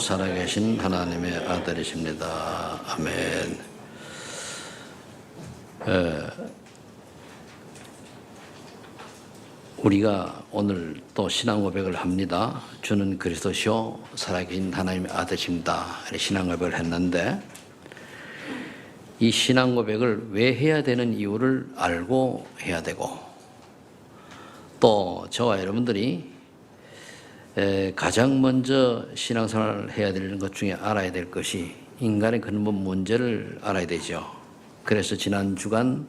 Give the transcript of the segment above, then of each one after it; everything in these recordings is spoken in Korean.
살아계신 하나님의 아들이십니다. 아멘. 우리가 오늘 또 신앙 고백을 합니다. 주는 그리스도시요 살아계신 하나님의 아들이십니다. 신앙 고백을 했는데 이 신앙 고백을 왜 해야 되는 이유를 알고 해야 되고, 또 저와 여러분들이 가장 먼저 신앙생활을 해야 되는 것 중에 알아야 될 것이 인간의 근본 문제를 알아야 되죠. 그래서 지난 주간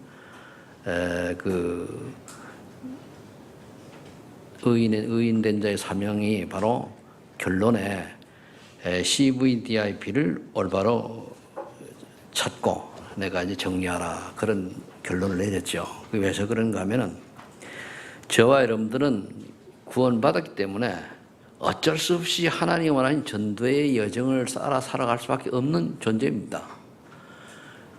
의인된 자의 사명이 바로 결론에 CVDIP를 올바로 찾고 내가 이제 정리하라, 그런 결론을 내렸죠. 왜서 그런가 하면은 저와 여러분들은 구원받았기 때문에 어쩔 수 없이 하나님 원하는 전도의 여정을 따라 살아갈 수밖에 없는 존재입니다.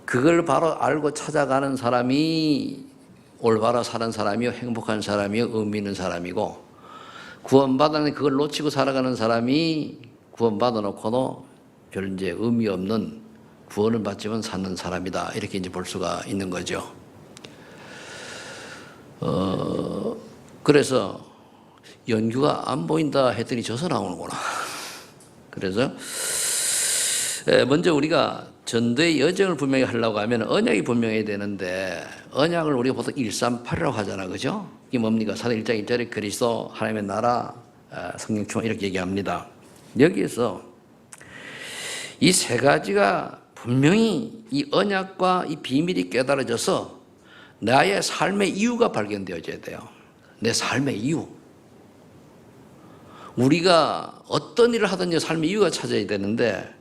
그걸 바로 알고 찾아가는 사람이 올바로 사는 사람이요, 행복한 사람이요, 의미 있는 사람이고, 구원받았는데 그걸 놓치고 살아가는 사람이 구원받아 놓고도 별 이제 의미 없는, 구원을 받지만 사는 사람이다, 이렇게 이제 볼 수가 있는 거죠. 그래서 연규가 안 보인다 했더니 저서 나오는구나. 그래서 먼저 우리가 전도의 여정을 분명히 하려고 하면 언약이 분명해야 되는데, 언약을 우리가 보통 138이라고 하잖아, 그죠? 이게 뭡니까? 사도행 1장 1절에 그리스도, 하나님의 나라, 성령 충만, 이렇게 얘기합니다. 여기에서 이 세 가지가 분명히 이 언약과 이 비밀이 깨달아져서 나의 삶의 이유가 발견되어져야 돼요. 내 삶의 이유. 우리가 어떤 일을 하든지 삶의 이유가 찾아야 되는데,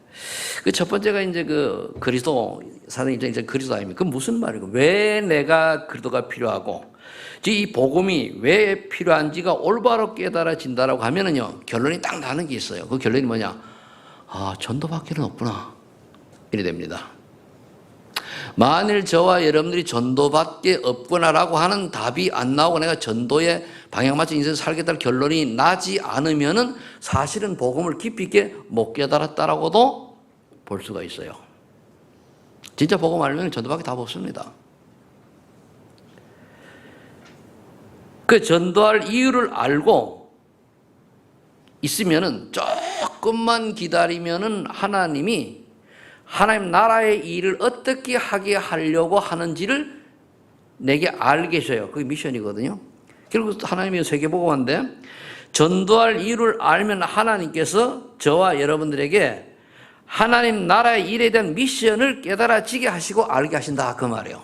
그 첫 번째가 이제 그 그리스도, 사도행 1장 이제 그리스도 아닙니까? 그 무슨 말이고, 왜 내가 그리스도가 필요하고, 이 복음이 왜 필요한지가 올바로 깨달아진다라고 하면은요, 결론이 딱 나는 게 있어요. 그 결론이 뭐냐? 아, 전도밖에는 없구나, 이래 됩니다. 만일 저와 여러분들이 전도밖에 없구나라고 하는 답이 안 나오고 내가 전도에 방향 맞춰 인생 살겠다는 결론이 나지 않으면은 사실은 복음을 깊이 있게 못 깨달았다라고도 볼 수가 있어요. 진짜 복음 알면 전도밖에 답 없습니다. 그 전도할 이유를 알고 있으면은 조금만 기다리면은 하나님이 하나님 나라의 일을 어떻게 하게 하려고 하는지를 내게 알게 해줘요. 그게 미션이거든요. 결국 하나님이 세계복음화인데, 전도할 이유를 알면 하나님께서 저와 여러분들에게 하나님 나라의 일에 대한 미션을 깨달아지게 하시고 알게 하신다, 그 말이에요.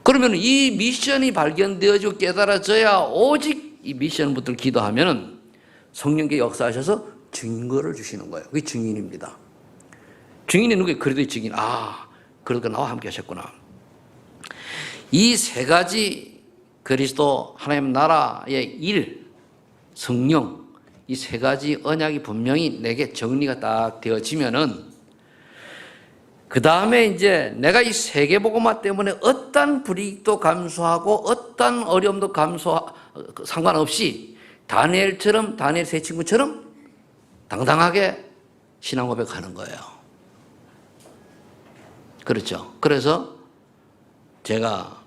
그러면 이 미션이 발견되어지고 깨달아져야 오직 이 미션 붙들 기도하면은 성령께 역사하셔서 증거를 주시는 거예요. 그게 증인입니다. 증인이 누구예요? 그래도의 증인. 아, 그래도 나와 함께 하셨구나. 이 세 가지, 그리스도, 하나님 나라의 일, 성령, 이 세 가지 언약이 분명히 내게 정리가 딱 되어지면은, 그 다음에 이제 내가 이 세계복음화 때문에 어떤 불이익도 감수하고 어떤 어려움도 상관없이 다니엘처럼, 다니엘 세 친구처럼 당당하게 신앙 고백하는 거예요. 그렇죠. 그래서 제가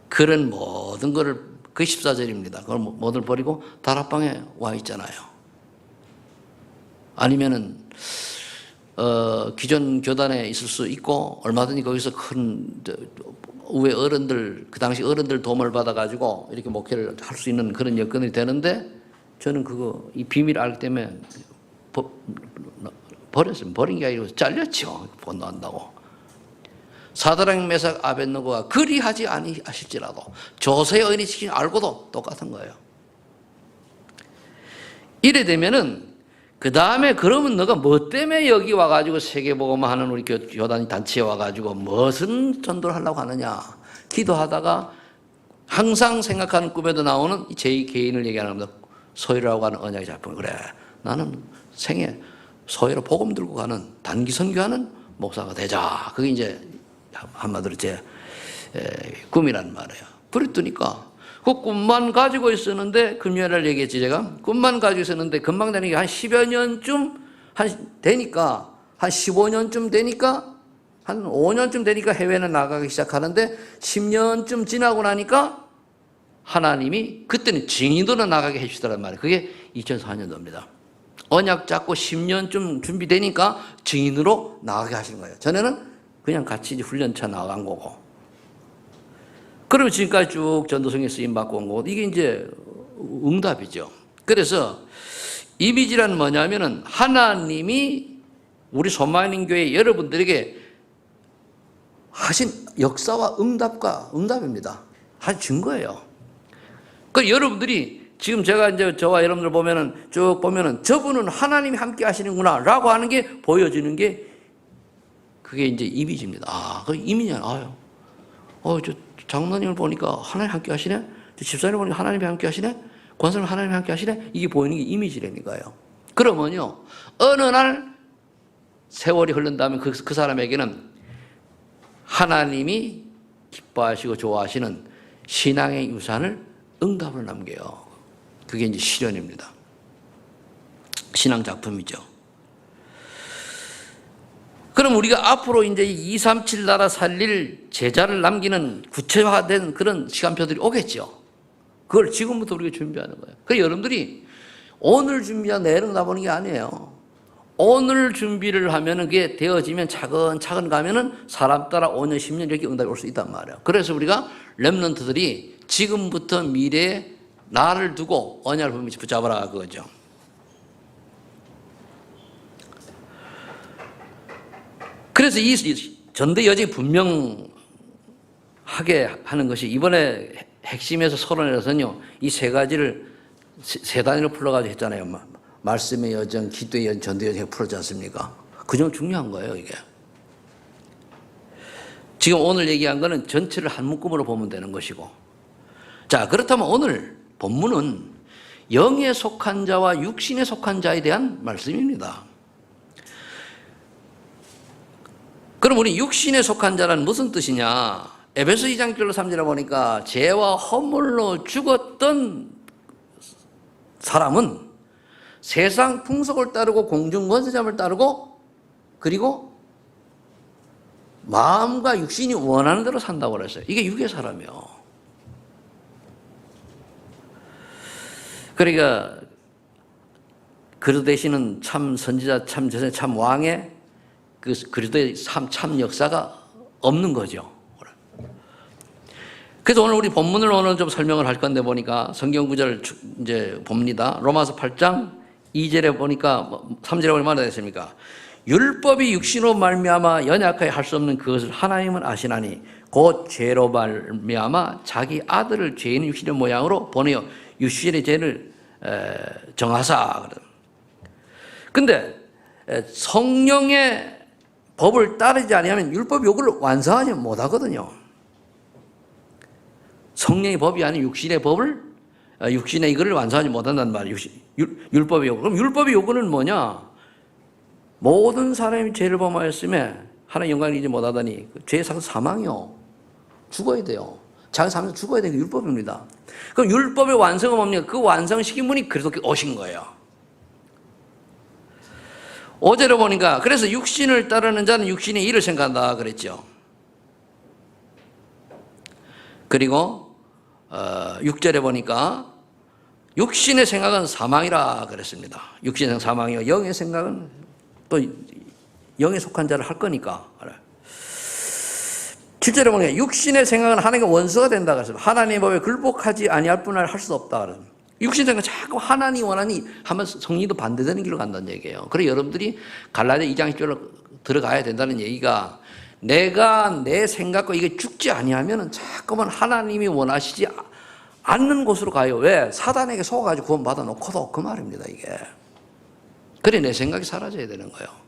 그런 모든 거를, 그 14절입니다. 그걸 모두 버리고 다락방에 와 있잖아요. 아니면은 기존 교단에 있을 수 있고, 얼마든지 거기서 큰 우회 어른들, 그 당시 어른들 도움을 받아가지고 이렇게 목회를 할 수 있는 그런 여건이 되는데, 저는 이 비밀을 알기 때문에 버렸어요. 버린 게 아니고 잘렸죠. 본도한다고. 사드락 메삭 아벳느고가 그리하지 아니하실지라도 조세의 의인이 시킨 알고도 똑같은 거예요. 이래 되면은 그 다음에 그러면 너가 뭐 때문에 여기 와가지고 세계복음화하는 우리 교단 단체에 와가지고 무슨 전도를 하려고 하느냐? 기도하다가 항상 생각하는 꿈에도 나오는 제 개인을 얘기하는 겁니다. 소위라고 하는 언약이 잡힌, 그래, 나는 생애 소위로 복음 들고 가는 단기 선교하는 목사가 되자. 그게 이제 한마디로 제 꿈이란 말이에요. 그랬더니까 그 꿈만 가지고 있었는데, 금요일날 얘기했지, 제가. 꿈만 가지고 있었는데, 금방 되는 게 한 10여 년쯤, 되니까, 한 15년쯤 되니까, 한 5년쯤 되니까 해외는 나가기 시작하는데, 10년쯤 지나고 나니까, 하나님이, 그때는 증인으로 나가게 해주시더란 말이에요. 그게 2004년도입니다. 언약 잡고 10년쯤 준비되니까 증인으로 나가게 하시는 거예요. 전에는 그냥 같이 훈련차 나간 거고. 그러면 지금까지 쭉 전도성에 쓰임받고 온 거고, 이게 이제 응답이죠. 그래서 이미지란 뭐냐면은 하나님이 우리 소만인 교회 여러분들에게 하신 역사와 응답입니다. 하신 증거예요. 그 여러분들이 지금 제가 이제 저와 여러분들 보면은 쭉 보면은 저분은 하나님이 함께 하시는구나 라고 하는 게 보여지는 게 그게 이제 이미지입니다. 아, 그 이미지야. 저 장로님을 보니까 하나님 함께 하시네? 저 집사님을 보니까 하나님이 함께 하시네? 권사님 하나님이 함께 하시네? 이게 보이는 게 이미지라니까요. 그러면요, 어느 날 세월이 흐른 다음에 그 사람에게는 하나님이 기뻐하시고 좋아하시는 신앙의 유산을 응답으로 남겨요. 그게 이제 실현입니다. 신앙 작품이죠. 그럼 우리가 앞으로 이제 237 나라 살릴 제자를 남기는 구체화된 그런 시간표들이 오겠죠. 그걸 지금부터 우리가 준비하는 거예요. 그래서 여러분들이 오늘 준비한 내일은 나보는 게 아니에요. 오늘 준비를 하면은 그게 되어지면 차근차근 가면은 사람 따라 5년, 10년 이렇게 응답이 올 수 있단 말이에요. 그래서 우리가 렘넌트들이 지금부터 미래에 나를 두고 언약을 붙잡아라 그거죠. 그래서 이 전대 여직이 분명하게 하는 것이 이번에 핵심에서 서론에서는요, 이 세 가지를 세 단위로 풀어가지고 했잖아요. 말씀의 여정, 기도의 여정, 전대 여정이 풀었지 않습니까? 그 정도 중요한 거예요, 이게. 지금 오늘 얘기한 거는 전체를 한 묶음으로 보면 되는 것이고. 자, 그렇다면 오늘 본문은 영에 속한 자와 육신에 속한 자에 대한 말씀입니다. 그럼 우리 육신에 속한 자란 무슨 뜻이냐? 에베소 2장 1절로 3절에 보니까 죄와 허물로 죽었던 사람은 세상 풍속을 따르고 공중 권세점을 따르고 그리고 마음과 육신이 원하는 대로 산다고 그랬어요. 이게 육의 사람이요. 그러니까 그리스도 되시는 참 선지자, 참 제사, 참 왕의 그 그리스도의 참 역사가 없는 거죠. 그래서 오늘 우리 본문을 오늘 좀 설명을 할 건데 보니까 성경 구절 이제 봅니다. 로마서 8장 2절에 보니까 3절에 보니까 뭐라 됐습니까? 율법이 육신으로 말미암아 연약하게 할 수 없는 그것을 하나님은 아시나니 곧 죄로 말미암아 자기 아들을 죄인 육신의 모양으로 보내어 육신의 죄를 정하사. 근데 성령의 법을 따르지 않으면 율법 요구를 완성하지 못하거든요. 성령의 법이 아닌 육신의 법을, 육신의 이거를 완성하지 못한단 말이에요. 율법의 요구. 그럼 율법의 요구는 뭐냐? 모든 사람이 죄를 범하였음에 하나님 영광을 이루지 못하다니 죄의 상은 사망이요. 죽어야 돼요. 자기 삶에서 죽어야 되는 게 율법입니다. 그럼 율법의 완성은 뭡니까? 그 완성시킨 분이 그리스도께 오신 거예요. 5절에 보니까 그래서 육신을 따르는 자는 육신의 일을 생각한다 그랬죠. 그리고 6절에 보니까 육신의 생각은 사망이라 그랬습니다. 육신의 생각은 사망이요. 영의 생각은 또 영에 속한 자를 할 거니까. 7절에 보니까 육신의 생각은 하나님과 원수가 된다 그랬습니다. 하나님의 법에 굴복하지 아니할 뿐을 할 수 없다 그랬습니다. 육신 생각 자꾸 하나님 원하니 하면 성리도 반대되는 길로 간다는 얘기예요. 그래서 여러분들이 갈라디아 2장 10절로 들어가야 된다는 얘기가 내가 내 생각과 이게 죽지 아니하면 자꾸만 하나님이 원하시지 않는 곳으로 가요. 왜? 사단에게 속아가지고 구원 받아놓고도 그 말입니다, 이게. 그래 내 생각이 사라져야 되는 거예요.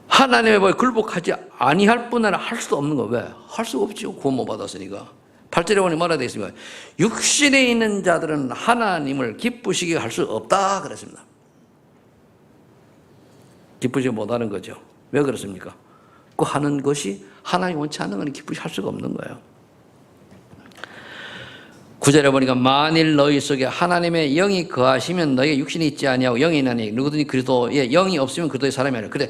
하나님의 법에 굴복하지 아니할 뿐 아니라 할 수도 없는 거. 왜? 할 수가 없죠. 구원 못 받았으니까. 8절에 보니 뭐라 되어 있습니까? 육신에 있는 자들은 하나님을 기쁘시게 할 수 없다 그랬습니다. 기쁘지 못하는 거죠. 왜 그렇습니까? 하는 것이 하나님 원치 않는 건 기쁘게 할 수가 없는 거예요. 9절에 보니까 만일 너희 속에 하나님의 영이 거하시면 너희의 육신이 있지 아니하고 영이 있나니 누구든지 그리스도의 영이 없으면 그리스도의 사람이 아니라. 근데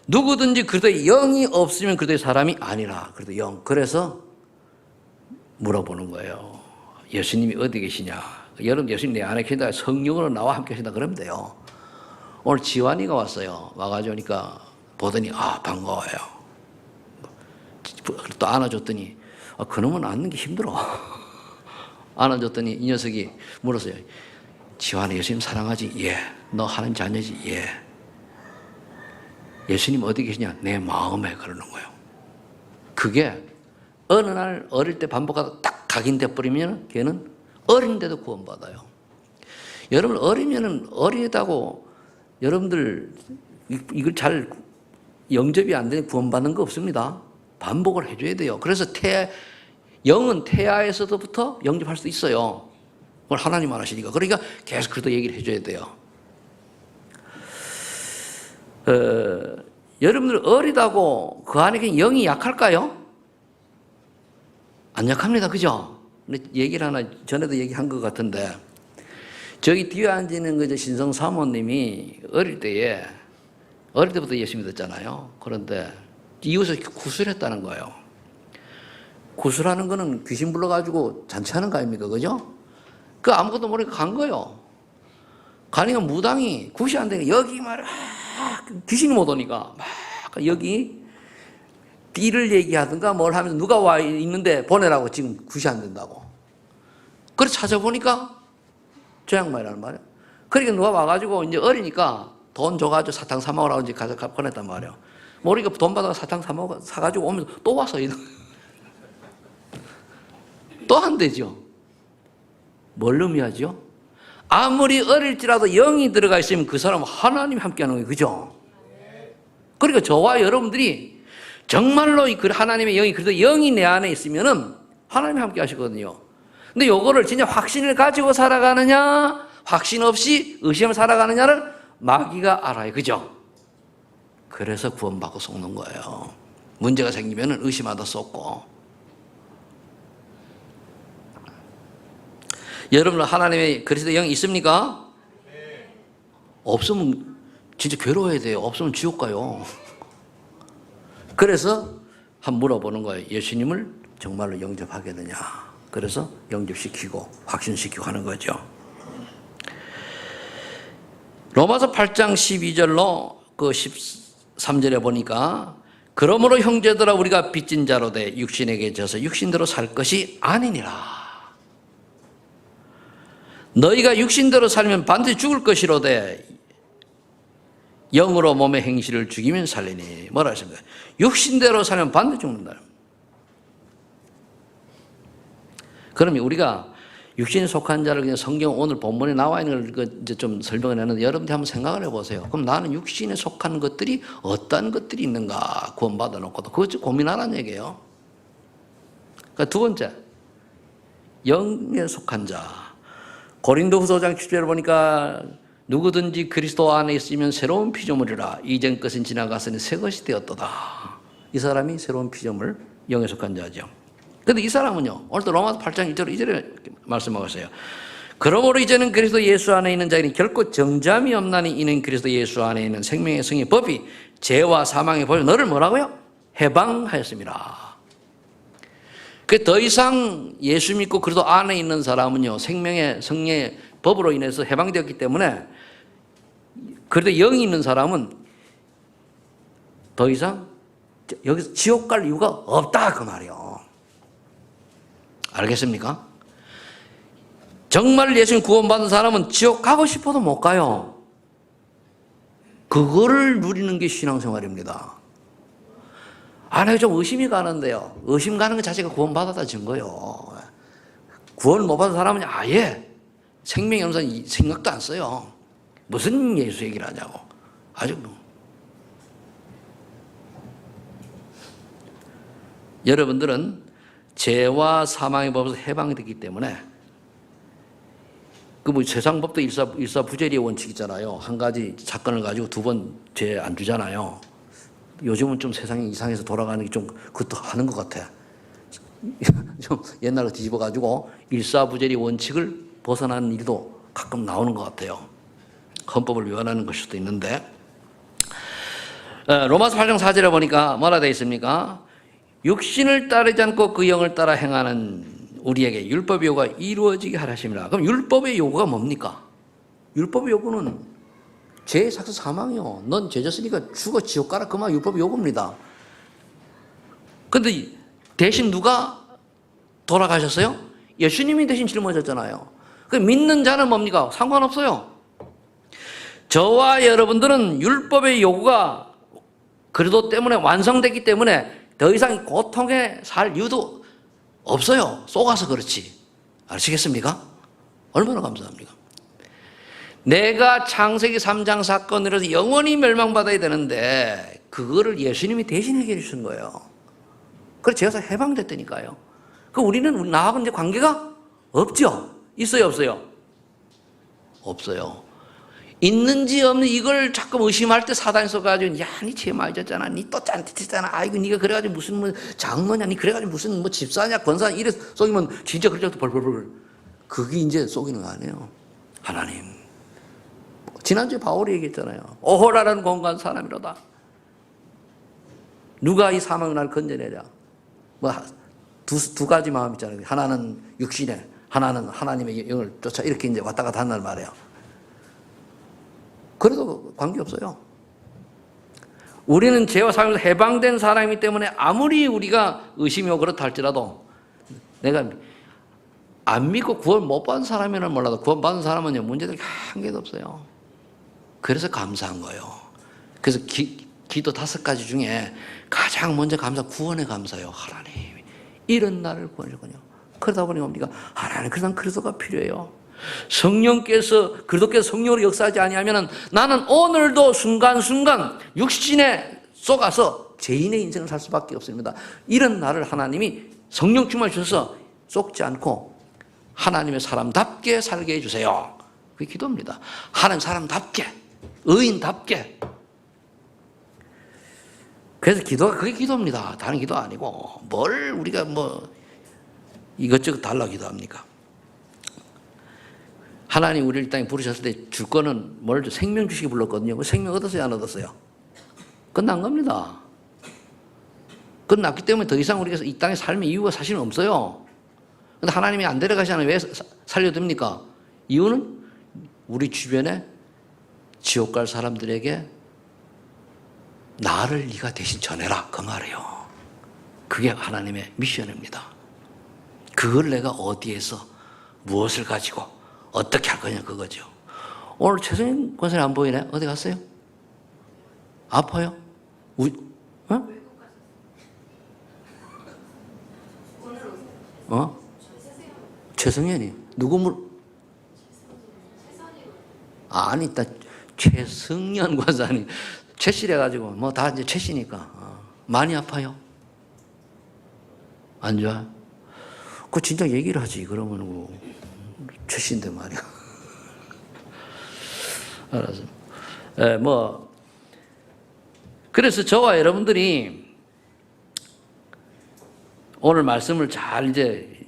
누구든지 그리스도의 영이 없으면 그리스도의 사람이 아니라. 그래도 영. 그래서 물어보는 거예요. 예수님이 어디 계시냐? 여러분 예수님 내 안에 계신다. 성령으로 나와 함께 계신다 그러면 돼요. 오늘 지환이가 왔어요. 와가지고 오니까 보더니 반가워요. 또 안아줬더니 그놈은 안는 게 힘들어. 안아줬더니 이 녀석이 물었어요. 지환아 예수님 사랑하지? 예. 너 하나님 자녀지? 예. 예수님 어디 계시냐? 내 마음에. 그러는 거예요. 그게 어느 날 어릴 때 반복하다 딱 각인돼 버리면 걔는 어린데도 구원받아요. 여러분 어리면은 어리다고 여러분들 이걸 잘 영접이 안 되면 구원받는 거 없습니다. 반복을 해줘야 돼요. 그래서 영은 태아에서부터 영접할 수 있어요. 그걸 하나님 안 하시니까. 그러니까 계속 그래도 얘기를 해줘야 돼요. 여러분들 어리다고 그 안에 영이 약할까요? 안 약합니다. 그죠? 근데 얘기를 하나 전에도 얘기한 것 같은데 저기 뒤에 앉는 그 신성 사모님이 어릴 때부터 예수 믿었잖아요. 그런데 이웃에서 구술했다는 거예요. 구술하는 거는 귀신 불러가지고 잔치하는 거 아닙니까? 그죠? 그 아무것도 모르니까 간 거예요. 가니까 무당이 굿이 안 되니까 여기 말이야. 귀신이 못 오니까 막 여기 띠를 얘기하든가 뭘 하면서 누가 와 있는데 보내라고 지금 굿이 안 된다고. 그래서 찾아보니까 저 양반이라는 말이야. 그러니까 누가 와가지고 이제 어리니까 돈 줘가지고 사탕 사 먹으라고 이제 가서 보냈단 말이야. 모르니까 돈 받아가 사탕 사가지고 오면서 또 와서 또 한대죠. 뭘 의미하죠? 아무리 어릴지라도 영이 들어가 있으면 그 사람은 하나님이 함께하는 거예요. 그죠? 그러니까 저와 여러분들이 정말로 하나님의 영이 그래도 영이 내 안에 있으면은 하나님이 함께 하시거든요. 근데 요거를 진짜 확신을 가지고 살아가느냐, 확신 없이 의심을 살아가느냐를 마귀가 알아요. 그죠? 그래서 구원받고 속는 거예요. 문제가 생기면은 의심하다 속고. 여러분 하나님의 그리스도 영이 있습니까? 네. 없으면 진짜 괴로워야 돼요. 없으면 지옥 가요. 그래서 한번 물어보는 거예요. 예수님을 정말로 영접하겠느냐. 그래서 영접시키고 확신시키고 하는 거죠. 로마서 8장 12절로 그 13절에 보니까 그러므로 형제들아 우리가 빚진 자로 돼 육신에게 져서 육신대로 살 것이 아니니라. 너희가 육신대로 살면 반드시 죽을 것이로되 영으로 몸의 행실을 죽이면 살리니. 뭐라 하십니까? 육신대로 살면 반드시 죽는다. 그러면 우리가 육신에 속한 자를 그냥 성경 오늘 본문에 나와 있는 걸 이제 좀 설명을 했는데 여러분들 한번 생각을 해보세요. 그럼 나는 육신에 속한 것들이 어떤 것들이 있는가 구원받아 놓고도 그것 고민하라는 얘기예요. 그러니까 두 번째, 영에 속한 자. 고린도후서 5장 7절을 보니까 누구든지 그리스도 안에 있으면 새로운 피조물이라 이전 것은 지나갔으니 새 것이 되었도다. 이 사람이 새로운 피조물, 영에 속한 자죠. 그런데 이 사람은요, 오늘도 로마서 8장 1절 2절에 말씀하고 있어요. 그러므로 이제는 그리스도 예수 안에 있는 자에는 결코 정잠이 없나니 이는 그리스도 예수 안에 있는 생명의 성의 법이 죄와 사망의 법이 너를 뭐라고요? 해방하였습니다. 그 더 이상 예수 믿고 그리스도 안에 있는 사람은요, 생명의 성의 법으로 인해서 해방되었기 때문에 그래도 영이 있는 사람은 더 이상 여기서 지옥 갈 이유가 없다 그 말이에요. 알겠습니까? 정말 예수님 구원받은 사람은 지옥 가고 싶어도 못 가요. 그거를 누리는 게 신앙생활입니다. 내가 좀 의심이 가는데요. 의심 가는 것 자체가 구원받았다 증거예요. 구원 못 받은 사람은 아예 생명이 없는 생각도 안 써요. 무슨 예수 얘기를 하냐고. 아주 여러분들은 죄와 사망의 법에서 해방되기 때문에 세상 법도 일사부재리의 원칙 있잖아요. 한 가지 사건을 가지고 두 번 죄 안 주잖아요. 요즘은 좀 세상이 이상해서 돌아가는 게 좀 그것도 하는 것 같아. 좀 옛날로 뒤집어가지고 일사부재리 원칙을 벗어나는 일도 가끔 나오는 것 같아요. 헌법을 위반하는 것일 수도 있는데. 로마서 8장 4절에 보니까 뭐라 되어 있습니까? 육신을 따르지 않고 그 영을 따라 행하는 우리에게 율법의 요구가 이루어지게 하라십니다. 그럼 율법의 요구가 뭡니까? 율법의 요구는 죄의 삭스 사망이요. 넌 죄졌으니까 죽어 지옥 가라. 그만 율법의 요구입니다. 근데 대신 누가 돌아가셨어요? 예수님이 대신 짊어졌잖아요. 그 믿는 자는 뭡니까? 상관없어요. 저와 여러분들은 율법의 요구가 그리스도 때문에 완성됐기 때문에 더 이상 고통에 살 이유도 없어요. 쏘가서 그렇지. 아시겠습니까? 얼마나 감사합니까? 내가 창세기 3장 사건으로 영원히 멸망받아야 되는데 그거를 예수님이 대신 해결해 주신 거예요. 그래서 죄에서 해방됐다니까요. 그 우리는 나하고 이제 관계가 없죠. 있어요, 없어요? 없어요. 있는지 없는 이걸 자꾸 의심할 때 사단이 써가지고, 야, 니 죄 많이 졌잖아. 니 또 짠짓했잖아. 아이고, 니가 그래가지고 무슨 뭐 장로냐, 니 그래가지고 무슨 뭐 집사냐, 권사냐, 이래 속이면 진짜 그럴 때도 벌벌벌. 그게 이제 속이는 거 아니에요. 하나님. 지난주에 바울이 얘기했잖아요. 오호라라는 공간 사람이로다. 누가 이 사망을 날 건져내랴. 뭐, 두 가지 마음 있잖아요. 하나는 육신에, 하나는 하나님의 영을 쫓아 이렇게 이제 왔다 갔다 한단 말이에요. 그래도 관계없어요. 우리는 죄와 사망에서 해방된 사람이기 때문에 아무리 우리가 의심이 오고 그렇다 할지라도 내가 안 믿고 구원 못 받은 사람이라면 몰라도 구원 받은 사람은 문제들이 한 개도 없어요. 그래서 감사한 거예요. 그래서 기도 5가지 중에 가장 먼저 구원에 감사해요. 하나님, 이런 나를 구원하셨군요. 그러다 보니 뭡니까? 하나님, 그래서 그리스도가 필요해요. 성령께서, 그리스도께서 성령으로 역사하지 아니하면 나는 오늘도 순간순간 육신에 쏘가서 죄인의 인생을 살 수밖에 없습니다. 이런 나를 하나님이 성령 충만을 주셔서 속지 않고 하나님의 사람답게 살게 해주세요. 그게 기도입니다. 하나님 사람답게, 의인답게. 그래서 기도가 그게 기도입니다. 다른 기도 아니고 뭘 우리가 뭐 이것저것 달라 기도합니까? 하나님 우리를 이 땅에 부르셨을 때 줄 거는 뭘 생명 주시기 불렀거든요. 그 생명 얻었어요, 안 얻었어요? 끝난 겁니다. 끝났기 때문에 더 이상 우리가 이 땅에 삶의 이유가 사실은 없어요. 근데 하나님이 안 데려가시잖아요. 왜 살려듭니까? 이유는 우리 주변에 지옥 갈 사람들에게 나를 네가 대신 전해라, 그 말이에요. 그게 하나님의 미션입니다. 그걸 내가 어디에서 무엇을 가지고 어떻게 할 거냐, 그거죠. 오늘 최성인 권사님 안 보이네? 어디 갔어요? 아파요? 최성현이 누구 아니, 일단 최성현 권사님 최씨래 가지고 뭐 다 이제 최씨니까 많이 아파요? 안 좋아? 그 진짜 얘기를 하지. 그러면 뭐 최씨인데 말이야. 알았어. 뭐 그래서 저와 여러분들이 오늘 말씀을 잘 이제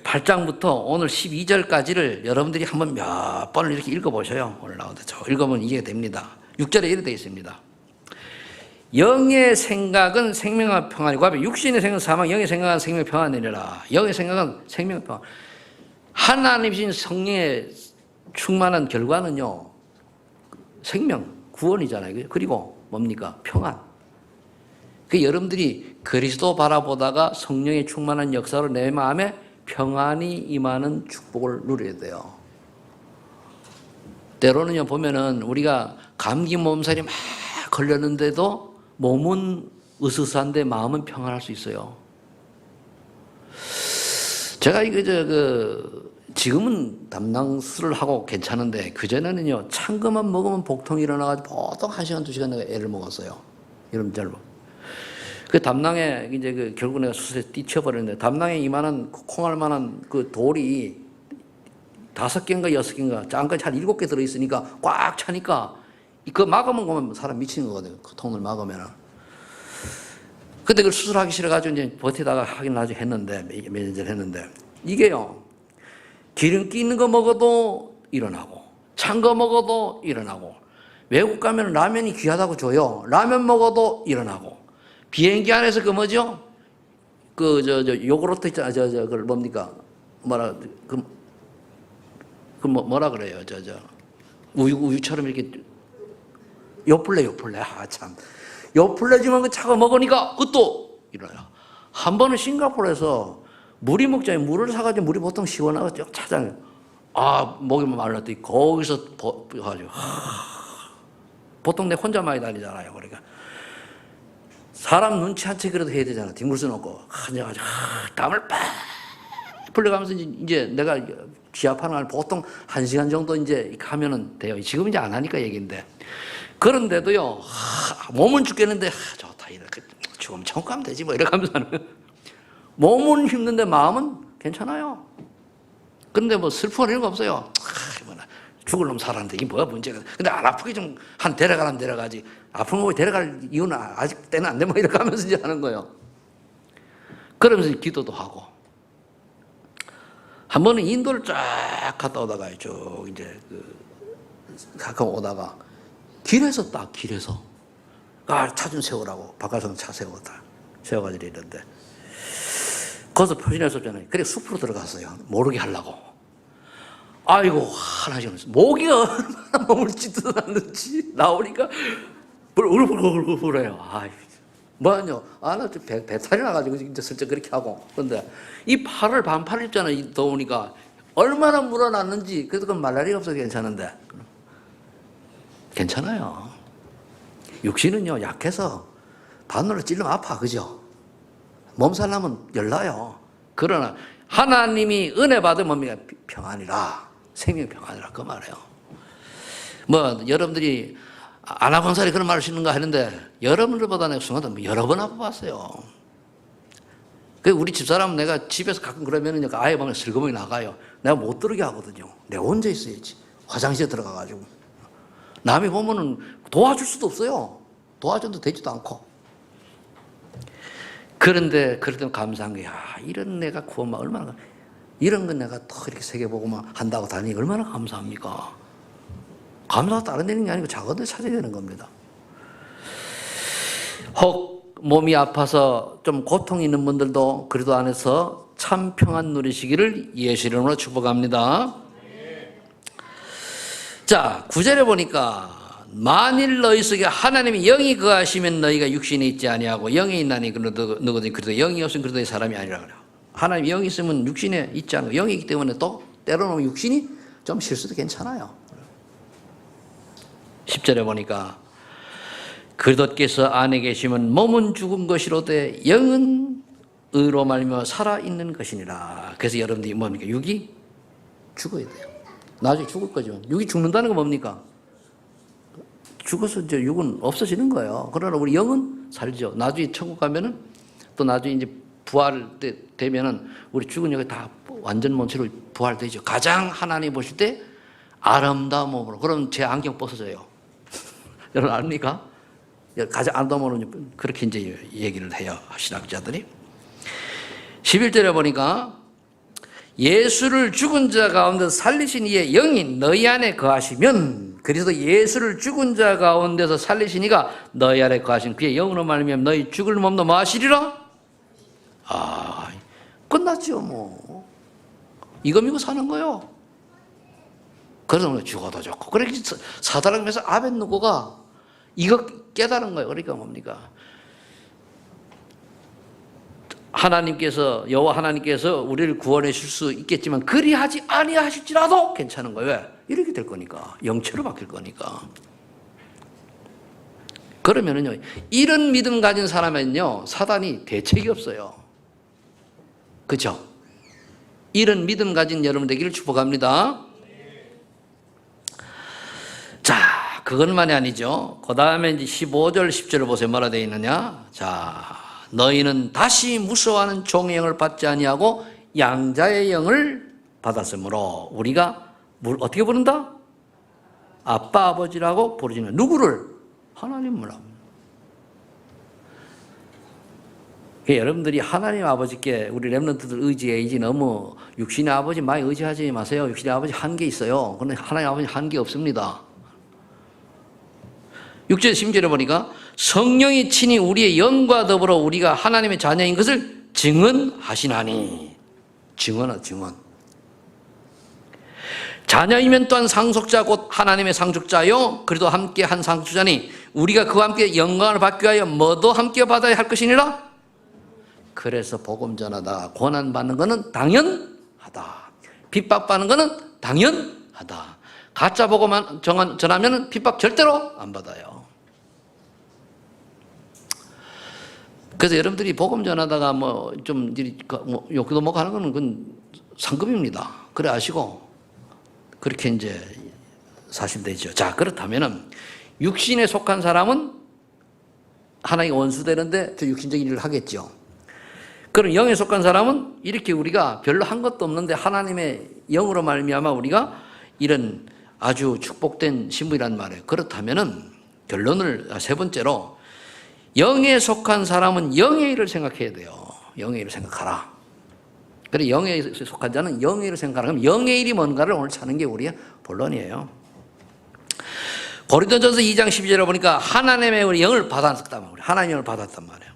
8장부터 오늘 12절까지를 여러분들이 한번 몇 번을 이렇게 읽어보셔요. 오늘 나오는데 저 읽으면 이해가 됩니다. 6절에 이렇게 되어 있습니다. 영의 생각은 생명과 평안이고 앞에 육신의 생각은 사망, 영의 생각은 생명 평안이니라. 영의 생각은 생명 평안. 하나님이신 성령의 충만한 결과는요, 생명, 구원이잖아요. 그리고 뭡니까? 평안. 그 여러분들이 그리스도 바라보다가 성령의 충만한 역사로 내 마음에 평안이 임하는 축복을 누려야 돼요. 때로는요, 보면은 우리가 감기 몸살이 막 걸렸는데도 몸은 으스스한데 마음은 평안할 수 있어요. 제가 지금은 담낭술을 하고 괜찮은데 그전에는요, 찬 것만 먹으면 복통이 일어나가지고 보통 1시간, 2시간 내가 애를 먹었어요. 이런 잘 그 담낭에 이제 결국 내가 수술에 뛰쳐버렸는데 담낭에 이만한 콩알 만한 그 돌이 5개인가 6개인가 짱까지 한 7개 들어있으니까 꽉 차니까 그거 막으면 사람 미치는 거거든요. 그 통을 막으면. 근데 그걸 수술하기 싫어가지고 이제 버티다가 하긴 나중에 했는데, 몇 년 전에 했는데, 이게요, 기름기 있는 거 먹어도 일어나고, 찬 거 먹어도 일어나고, 외국 가면 라면이 귀하다고 줘요. 라면 먹어도 일어나고, 비행기 안에서 그 뭐죠? 요구르트 있잖아. 그걸 뭡니까? 뭐라 그래요? 우유처럼 이렇게, 요플레. 아, 참. 요플레지만 그 차가 먹으니까 그것도 일어나요. 한 번은 싱가포르에서 물이 먹자니 물을 사가지고 물이 보통 시원하고 차잖아요. 아, 목이 말랐더니 거기서 가지고 보통 내 혼자 많이 다니잖아요. 그러니까 사람 눈치 한 채 그래도 해야 되잖아. 뒹굴 놓고 앉아가지고 땀을 빡 풀려가면서 이제 내가 지압하는 걸 보통 1시간 정도 이제 하면은 돼요. 지금 이제 안 하니까 얘기인데. 그런데도요, 몸은 죽겠는데, 좋다, 이렇게 죽으면 천국 가면 되지, 뭐, 이렇게 하면서 하는. 몸은 힘든데 마음은 괜찮아요. 근데 뭐 슬픈 이런 거 없어요. 죽을 놈 살았는데 이게 뭐야 문제가. 근데 안 아프게 좀 한 데려가라면 데려가지. 아픈 거 데려갈 이유는 아직 때는 안 돼, 뭐, 이렇게 하면서 이제 하는 거예요. 그러면서 기도도 하고. 한 번은 인도를 쫙 갔다 오다가 쭉 이제 가끔 오다가 길에서 차 좀 세우라고 바깥에서 차 세워가지고 이랬는데 거기서 표시할 수 없잖아요. 그래 숲으로 들어갔어요. 모르게 하려고. 아이고 하나씩 목이 얼마나 몸을 찢어놨는지 나오니까 울울해요. 아이 뭐하냐? 나 배탈이 나가지고 이제 슬쩍 그렇게 하고. 그런데 이 팔을 반팔 입잖아요. 더우니까 얼마나 물어놨는지. 그래도 그 말라리가 없어서 괜찮은데. 괜찮아요. 육신은요, 약해서 바늘로 찔러면 아파, 그죠? 몸살 나면 열나요. 그러나 하나님이 은혜 받으면 뭡니까? 평안이라. 생명 평안이라. 그 말이에요. 뭐, 여러분들이 안 아픈 사람이 그런 말을 쓰는가 하는데, 여러분들보다 내가 순간도 여러 번 아파봤어요. 우리 집사람은 내가 집에서 가끔 그러면은 아예 방에 슬그머니 나가요. 내가 못 들어게 하거든요. 내가 혼자 있어야지. 화장실에 들어가가지고. 남이 보면은 도와줄 수도 없어요. 도와줘도 되지도 않고. 그런데 그럴 때 감사한 거야. 이런 내가 구원만 얼마나, 이런 건 내가 더 이렇게 새겨보고만 한다고 다니니 얼마나 감사합니까? 감사가 다른 데는 게 아니고 작은 데 찾아야 되는 겁니다. 혹 몸이 아파서 좀 고통 있는 분들도 그래도 안에서 참 평안 누리시기를 예수 이름으로 축복합니다. 자, 9절에 보니까 만일 너희 속에 하나님이 영이 거하시면 너희가 육신에 있지 아니하고 영이 있나니 너희는 그래도 영이 없으면 그래도 사람이 아니라 그래요. 하나님 영이 있으면 육신에 있지 않고 영이 있기 때문에 또 때로는 육신이 좀 실수도 괜찮아요. 10절에 보니까 그리스도께서 안에 계시면 몸은 죽은 것이로되 영은 의로 말미암아 살아있는 것이니라. 그래서 여러분들이 뭡니까? 육이 죽어야 돼요. 나중에 죽을 거죠. 육이 죽는다는 건 뭡니까? 죽어서 이제 육은 없어지는 거예요. 그러나 우리 영은 살죠. 나중에 천국 가면은 또 나중에 이제 부활 때 되면은 우리 죽은 영이 다 완전 몸체로 부활되죠. 가장 하나님 보실 때 아름다운 몸으로. 그럼 제 안경 벗어져요. 여러분 압니까? 가장 아름다운 몸으로 그렇게 이제 얘기를 해요. 신학자들이. 11절에 보니까 예수를 죽은 자 가운데 살리신 이의 영이 너희 안에 거하시면 그래서 예수를 죽은 자 가운데서 살리신 이가 너희 안에 거하신 그의 영으로 말미암아 너희 죽을 몸도 뭐 하시리라? 끝났죠 뭐. 이거 믿고 사는 거요. 그래서 죽어도 좋고. 그렇게 사다락면서 아벤누고가 이거 깨달은 거예요. 그러니까 뭡니까? 하나님께서 여호와 하나님께서 우리를 구원해 줄 수 있겠지만 그리하지 아니하실지라도 괜찮은 거예요. 왜? 이렇게 될 거니까. 영체로 바뀔 거니까. 그러면은요. 이런 믿음 가진 사람은요. 사단이 대책이 없어요. 그렇죠? 이런 믿음 가진 여러분 되기를 축복합니다. 자, 그것만이 아니죠. 그 다음에 이제 15절, 10절을 보세요. 뭐라 되어 있느냐? 자, 너희는 다시 무서워하는 종의 영을 받지 아니하고 양자의 영을 받았으므로 우리가 어떻게 부른다? 아빠 아버지라고 부르지는 누구를? 하나님을. 여러분들이 하나님 아버지께 우리 렘넌트들 의지해야지 너무 육신의 아버지 많이 의지하지 마세요. 육신의 아버지 한계 있어요. 그런데 하나님 아버지 한계 없습니다. 6절 심지어를 보니까 성령이 친히 우리의 영과 더불어 우리가 하나님의 자녀인 것을 증언하시나니. 증언. 자녀이면 또한 상속자 곧 하나님의 상속자요 그리도 함께 한 상속자니 우리가 그와 함께 영광을 받기 위하여 뭐도 함께 받아야 할 것이니라. 그래서 복음 전하다 고난 받는 것은 당연하다. 핍박받는 것은 당연하다. 가짜 복음만 전하면 핍박 절대로 안 받아요. 그래서 여러분들이 복음 전하다가 좀 욕도 먹고 하는 거는 그건 상급입니다. 그래 아시고 그렇게 이제 사시면 되죠. 자, 그렇다면은 육신에 속한 사람은 하나님의 원수되는데 저 육신적인 일을 하겠죠. 그럼 영에 속한 사람은 이렇게 우리가 별로 한 것도 없는데 하나님의 영으로 말미암아 우리가 이런 아주 축복된 신분이란 말이에요. 그렇다면은 결론을 세 번째로 영에 속한 사람은 영의 일을 생각해야 돼요. 영의 일을 생각하라. 그래 영에 속한 자는 영의 일을 생각하라. 그럼 영의 일이 뭔가를 오늘 찾는 게 우리의 본론이에요. 고린도전서 2장 12절에 보니까 하나님의 영을 받았단 말이에요. 하나님의 영을 받았단 말이에요.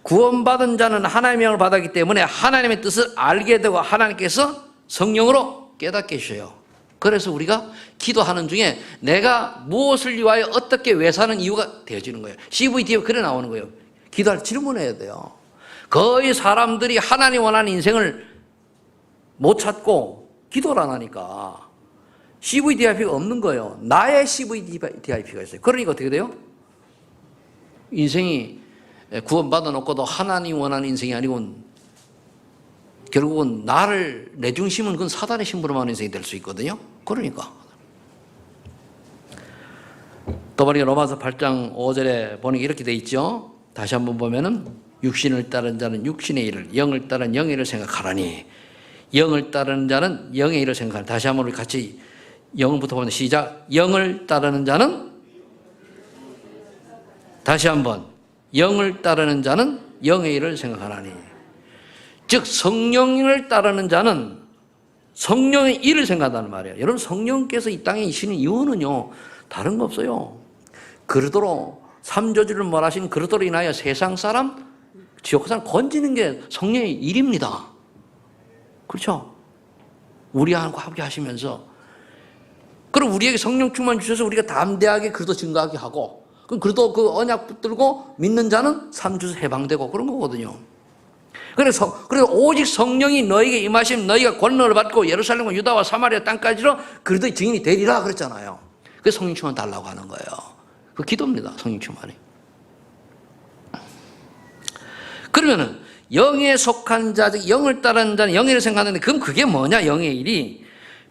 구원받은 자는 하나님의 영을 받았기 때문에 하나님의 뜻을 알게 되고 하나님께서 성령으로 깨닫게 해주셔요. 그래서 우리가 기도하는 중에 내가 무엇을 위하여 어떻게 왜 사는 이유가 되어지는 거예요. CVD에 그래 나오는 거예요. 기도할 질문해야 돼요. 거의 사람들이 하나님 원하는 인생을 못 찾고 기도를 안 하니까 CVDIP가 없는 거예요. 나의 CVDIP가 있어요. 그러니까 어떻게 돼요? 인생이 구원받아 놓고도 하나님 원하는 인생이 아니고 결국은 나를 내 중심은 그건 사단의 심부름하는 인생이 될 수 있거든요. 그러니까 또 보니까 로마서 8장 5절에 보니까 이렇게 돼 있죠. 다시 한번 보면은 육신을 따르는 자는 육신의 일을, 영을 따르는 영의 일을 생각하라니 영을 따르는 자는 영의 일을 생각하라. 다시 한번 우리 같이 영을부터 보면 시작. 영을 따르는 자는 다시 한번 영을 따르는 자는 영의 일을 생각하라니. 즉 성령을 따르는 자는 성령의 일을 생각한다는 말이에요. 여러분 성령께서 이 땅에 계시는 이유는요 다른 거 없어요. 그리스도로 삼조주를 몰아신 그리스도로 인하여 세상 사람 지옥 사람 건지는 게 성령의 일입니다. 그렇죠? 우리하고 함께 하시면서 그럼 우리에게 성령 충만 주셔서 우리가 담대하게 그리스도 증거하게 하고 그럼 그리스도 그 언약 붙들고 믿는 자는 삼주에서 해방되고 그런 거거든요. 그래서 오직 성령이 너에게 임하시면 너희가 권능을 받고 예루살렘과 유다와 사마리아 땅까지로 그리스도의 증인이 되리라 그랬잖아요. 그래서 성령 충만 달라고 하는 거예요. 그 기도입니다. 성령 충만이. 그러면은 영에 속한 자, 즉 영을 따르는 자는 영의 일을 생각하는데 그럼 그게 뭐냐? 영의 일이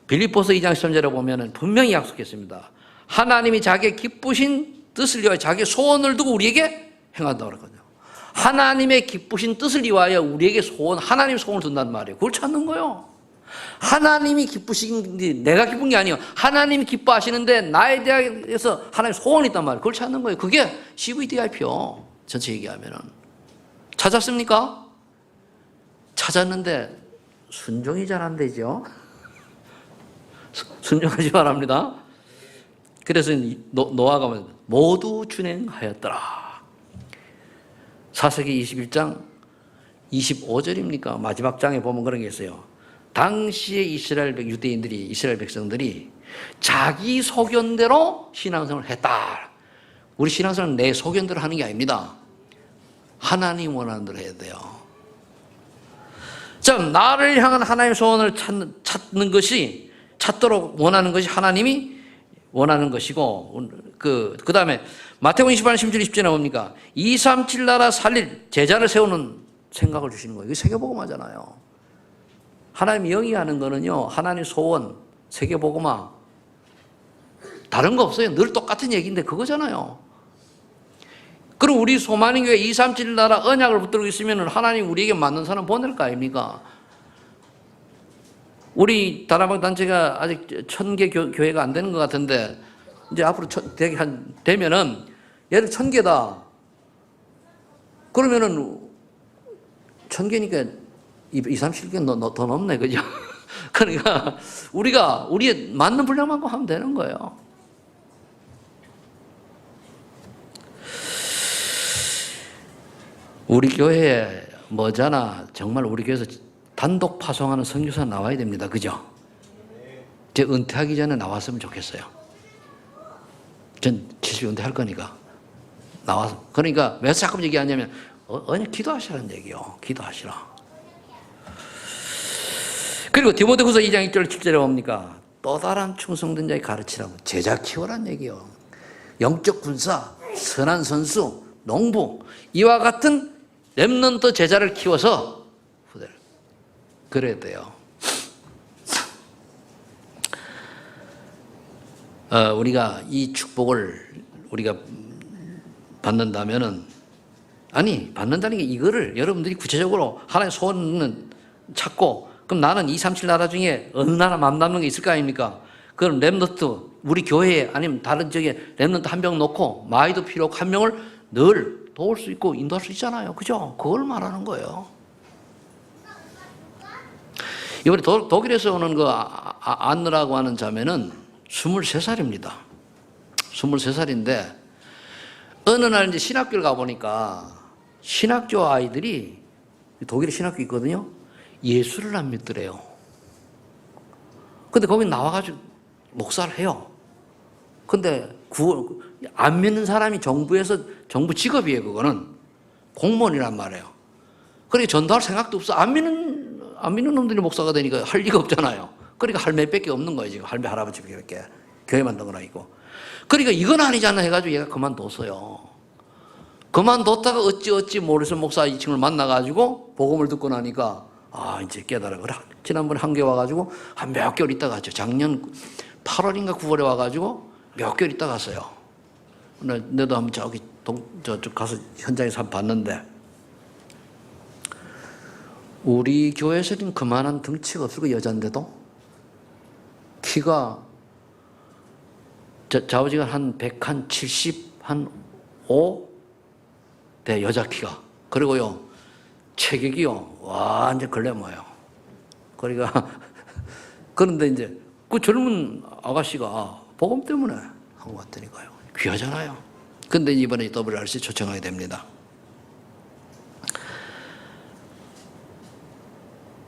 빌립보서 2장 13절에 보면은 분명히 약속했습니다. 하나님이 자기의 기쁘신 뜻을 위하여 자기의 소원을 두고 우리에게 행한다고 그러거든요. 하나님의 기쁘신 뜻을 위하여 우리에게 하나님의 소원을 둔단 말이에요. 그걸 찾는 거예요. 하나님이 기쁘신지 내가 기쁜 게 아니에요. 하나님이 기뻐하시는데 나에 대해서 하나님의 소원이 있단 말이에요. 그걸 찾는 거예요. 그게 CVDIP요. 전체 얘기하면은. 찾았습니까? 찾았는데 순종이 잘 안 되죠. 순종하지 바랍니다. 그래서 노아가 모두 준행하였더라. 사사기 21장 25절입니까? 마지막 장에 보면 그런 게 있어요. 당시에 이스라엘 백성들이 자기 소견대로 신앙생활을 했다. 우리 신앙생활은 내 소견대로 하는 게 아닙니다. 하나님 원하는 대로 해야 돼요. 자, 나를 향한 하나님의 소원을 찾는 것이 찾도록 원하는 것이 하나님이 원하는 것이고 그 다음에 마태복음 28장 10절 20절에 뭡니까? 237 나라 살릴 제자를 세우는 생각을 주시는 거예요. 이게 세계복음화잖아요. 하나님 영이 하는 거는요 하나님 소원, 세계복음화 다른 거 없어요. 늘 똑같은 얘기인데 그거잖아요. 그럼 우리 소만인 교회 237 나라 언약을 붙들고 있으면 하나님 우리에게 맞는 사람 보낼 거 아닙니까? 우리 다락방 단체가 아직 1000개 교회가 안 되는 것 같은데 이제 앞으로 되면은 얘를 1000개다. 그러면은 천개니까 37개 더 넘네, 그죠? 그러니까 우리가 우리의 맞는 분량만큼 하면 되는 거예요. 우리 교회에 뭐잖아, 정말 우리 교회에서 단독 파송하는 선교사 나와야 됩니다. 그죠? 제 은퇴하기 전에 나왔으면 좋겠어요. 전 70 은퇴할 거니까. 나와서. 그러니까 왜 자꾸 얘기하냐면, 기도하시라는 얘기요. 기도하시라. 그리고 디모데후서 2장 1절 7절에 뭡니까? 또 다른 충성된 자에 가르치라고. 제자 키워란 얘기요. 영적 군사, 선한 선수, 농부, 이와 같은 렘넌트 제자를 키워서 후대를. 그래야 돼요. 우리가 이 축복을 우리가 받는다면은, 아니, 받는다는 게 이거를 여러분들이 구체적으로 하나의 소원은 찾고, 그럼 나는 237 나라 중에 어느 나라 맘 남는 게 있을 거 아닙니까? 그럼 렘넌트, 우리 교회에 아니면 다른 지역에 렘넌트 한 명 놓고 마이도 필요 없고 한 명을 늘 도울 수 있고 인도할 수 있잖아요. 그죠? 그걸 말하는 거예요. 이번에 독일에서 오는 그 안느라고 하는 자매는 23살입니다. 23살인데 어느 날 이제 신학교를 가보니까 신학교 아이들이, 독일에 신학교 있거든요. 예수를 안 믿더래요. 근데 거기 나와가지고 목사를 해요. 근데 안 믿는 사람이 정부에서, 정부 직업이에요. 그거는 공무원이란 말이에요. 그러니까 전도할 생각도 없어. 안 믿는 놈들이 목사가 되니까 할 리가 없잖아요. 그러니까 할 몇밖에 없는 거예요. 지금 할매 할아버지밖에 교회 만든 건 아니고. 그러니까 이건 아니잖아 해가지고 얘가 그만뒀어요. 그만뒀다가 어찌 모르서 목사 2층을 만나가지고 복음을 듣고 나니까 이제 깨달아. 지난번에 한개 와가지고 한 몇 개월 있다 갔죠. 작년 8월인가 9월에 와가지고 몇 개월 있다 갔어요. 내도 한번 저쪽 가서 현장에서 한번 봤는데, 우리 교회에서는 그만한 덩치가 없고 여잔데도 키가 좌우지간 한 170, 한 5 대 여자 키가. 그리고요, 체격이요, 완전 걸레모예요. 그러니까, 그런데 이제 그 젊은 아가씨가 복음 때문에 한 것 같다니까요. 귀하잖아요. 근데 이번에 WRC 초청하게 됩니다.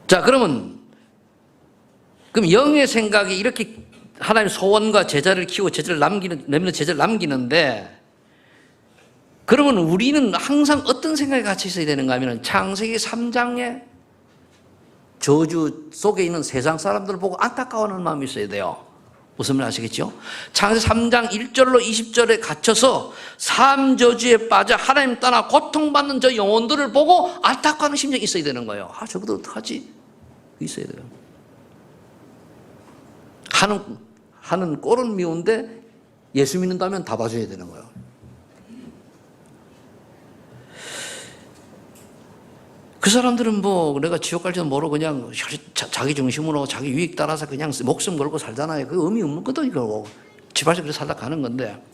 자, 그럼 영의 생각이 이렇게 하나님 소원과 제자를 키우고 제자를 남기는데, 그러면 우리는 항상 어떤 생각이 같이 있어야 되는가 하면, 창세기 3장의 저주 속에 있는 세상 사람들을 보고 안타까워하는 마음이 있어야 돼요. 무슨 말 아시겠죠? 창세기 3장 1절로 20절에 갇혀서 삶저주에 빠져 하나님 떠나 고통받는 저 영혼들을 보고 안타까워하는 심정이 있어야 되는 거예요. 저것도 어떡하지? 있어야 돼요. 하는 꼴은 미운데 예수 믿는다면 다 봐줘야 되는 거예요. 그 사람들은 뭐 내가 지옥 갈지도 모르고 그냥 자기 중심으로 자기 유익 따라서 그냥 목숨 걸고 살잖아요. 그 의미 없는 것도 이거 집안에서 그렇게 살다 가는 건데,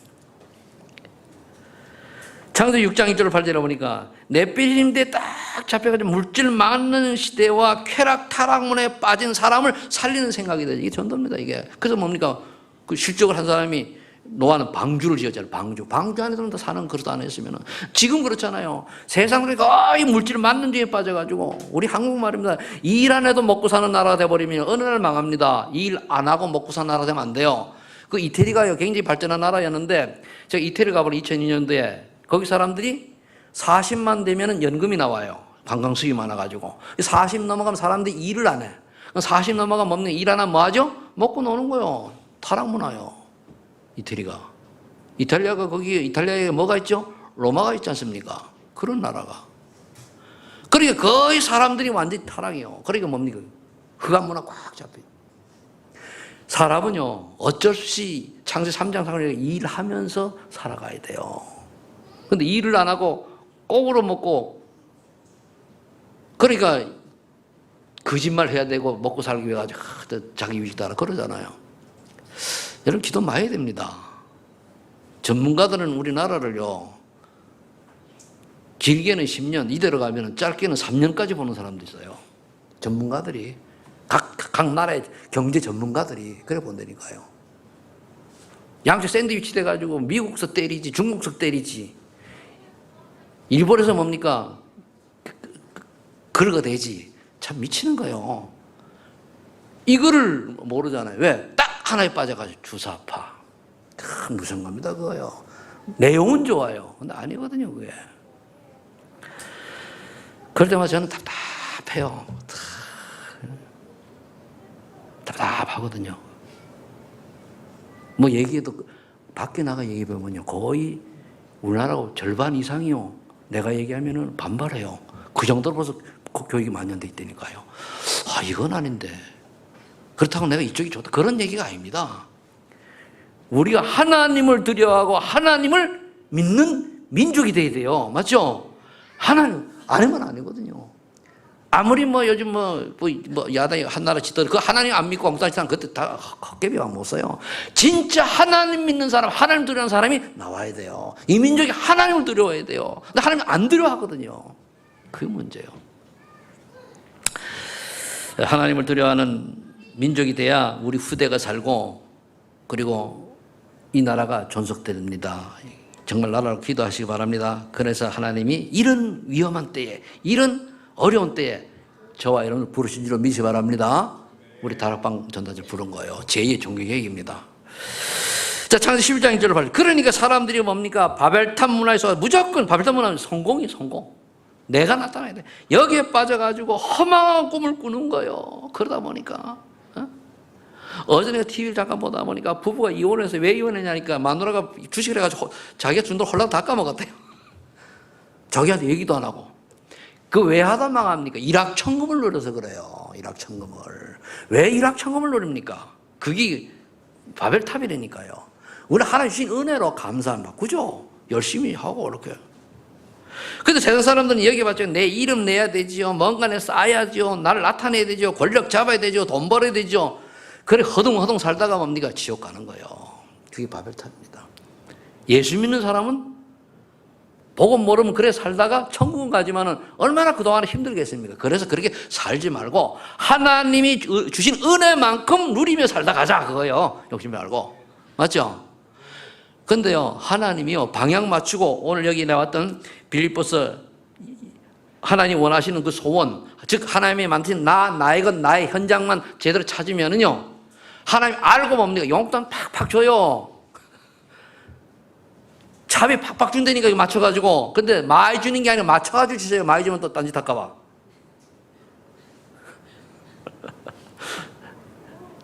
창세기 6장 1절을 8절에 보니까 넷빌림대에 딱 잡혀가지고 물질 많은 시대와 쾌락 타락문에 빠진 사람을 살리는 생각이 돼. 이게 전도입니다, 이게. 그래서 뭡니까? 그 실적을 한 사람이 노아는 방주를 지었잖아요. 방주 안에서는 다 사는 그릇 안에 있으면은. 지금 그렇잖아요. 세상들이 거의 물질 많는 뒤에 빠져가지고, 우리 한국말입니다. 일 안 해도 먹고 사는 나라가 돼버리면 어느 날 망합니다. 일 안 하고 먹고 사는 나라 되면 안 돼요. 그 이태리가요, 굉장히 발전한 나라였는데, 제가 이태리 가보니 2002년도에 거기 사람들이 40만 되면은 연금이 나와요. 관광 수입이 많아가지고. 40 넘어가면 사람들이 일을 안 해. 40 넘어가면 없는 일 안 하면 뭐 하죠? 먹고 노는 거요. 타락문화요. 이태리가. 이탈리아에 뭐가 있죠? 로마가 있지 않습니까? 그런 나라가. 그러니까 거의 사람들이 완전히 타락이에요. 그러니까 뭡니까? 흑암 문화 꽉 잡혀요. 사람은요, 어쩔 수 없이 창세기 3장 3절에 일하면서 살아가야 돼요. 근데 일을 안 하고 꼭으로 먹고, 그러니까 거짓말 해야 되고 먹고 살기 위해 가지고 자기 유익 따라 그러잖아요. 여러분 기도 많이 해야 됩니다. 전문가들은 우리나라를요, 길게는 10년, 이대로 가면 짧게는 3년까지 보는 사람도 있어요. 전문가들이. 각 나라의 경제 전문가들이 그래 본다니까요. 양쪽 샌드위치 돼가지고 미국서 때리지, 중국서 때리지. 일본에서 뭡니까? 그러가 되지. 참 미치는 거예요. 이거를 모르잖아요. 왜? 딱 하나에 빠져가지고 주사파. 무슨 겁니다, 그거요. 내용은 좋아요. 근데 아니거든요, 그게. 그럴 때마다 저는 답답해요. 답답하거든요. 뭐 얘기해도 밖에 나가 얘기해보면요, 거의 우리나라 절반 이상이요, 내가 얘기하면은 반발해요. 그 정도로 벌써 교육이 만연돼 있다니까요. 아, 이건 아닌데. 그렇다고 내가 이쪽이 좋다, 그런 얘기가 아닙니다. 우리가 하나님을 두려워하고 하나님을 믿는 민족이 돼야 돼요. 맞죠? 하나님 아니면 아니거든요. 아무리 뭐 요즘 뭐 야당이 한나라 짓더라도 그 하나님 안 믿고 엉뚱한 짓 하면 그때 다 헛개비만 못 써요. 진짜 하나님 믿는 사람, 하나님 두려워하는 사람이 나와야 돼요. 이 민족이 하나님을 두려워해야 돼요. 근데 하나님 안 두려워하거든요. 그게 문제예요. 하나님을 두려워하는 민족이 돼야 우리 후대가 살고, 그리고 이 나라가 존속됩니다. 정말 나라로 기도하시기 바랍니다. 그래서 하나님이 이런 위험한 때에, 이런 어려운 때에 저와 여러분을 부르신 줄로 믿으시기 바랍니다. 우리 다락방 전단지 부른 거예요. 제2의 종교개혁입니다. 자, 창세기 11장 1절로 봐요. 그러니까 사람들이 뭡니까? 바벨탑 문화에서 무조건 바벨탑 문화는 성공이 성공. 내가 나타나야 돼. 여기에 빠져가지고 허망한 꿈을 꾸는 거예요. 그러다 보니까. 어제 내가 TV를 잠깐 보다 보니까 부부가 이혼해서 왜 이혼했냐니까 마누라가 주식을 해가지고 자기가 준 돈 홀랑 다 까먹었대요. 자기한테 얘기도 안 하고. 그 왜 하다 망합니까? 일확천금을 노려서 그래요. 일확천금을. 왜 일확천금을 노립니까? 그게 바벨탑이라니까요. 우리 하나님 주신 은혜로 감사합니다. 그죠? 열심히 하고 이렇게. 근데 세상 사람들은 여기 봤죠. 내 이름 내야 되지요. 뭔가 내 쌓아야죠. 나를 나타내야 되죠. 권력 잡아야 되죠. 돈 벌어야 되죠. 그래 허둥허둥 살다가 뭡니까? 지옥 가는 거예요. 그게 바벨탑입니다. 예수 믿는 사람은 복음 모르면 그래 살다가 천국은 가지만은 얼마나 그동안 힘들겠습니까? 그래서 그렇게 살지 말고 하나님이 주신 은혜만큼 누리며 살다 가자, 그거요. 욕심 말고. 맞죠? 근데요, 하나님이요, 방향 맞추고 오늘 여기 나왔던 빌립보서 하나님 원하시는 그 소원, 즉 하나님이 만드신 나의 것, 나의 현장만 제대로 찾으면은요, 하나님 알고 뭡니까? 용돈 팍팍 줘요. 차비 팍팍 준다니까 이거 맞춰가지고. 근데 많이 주는 게 아니라 맞춰가지고 주세요. 많이 주면 또 딴짓 할까봐.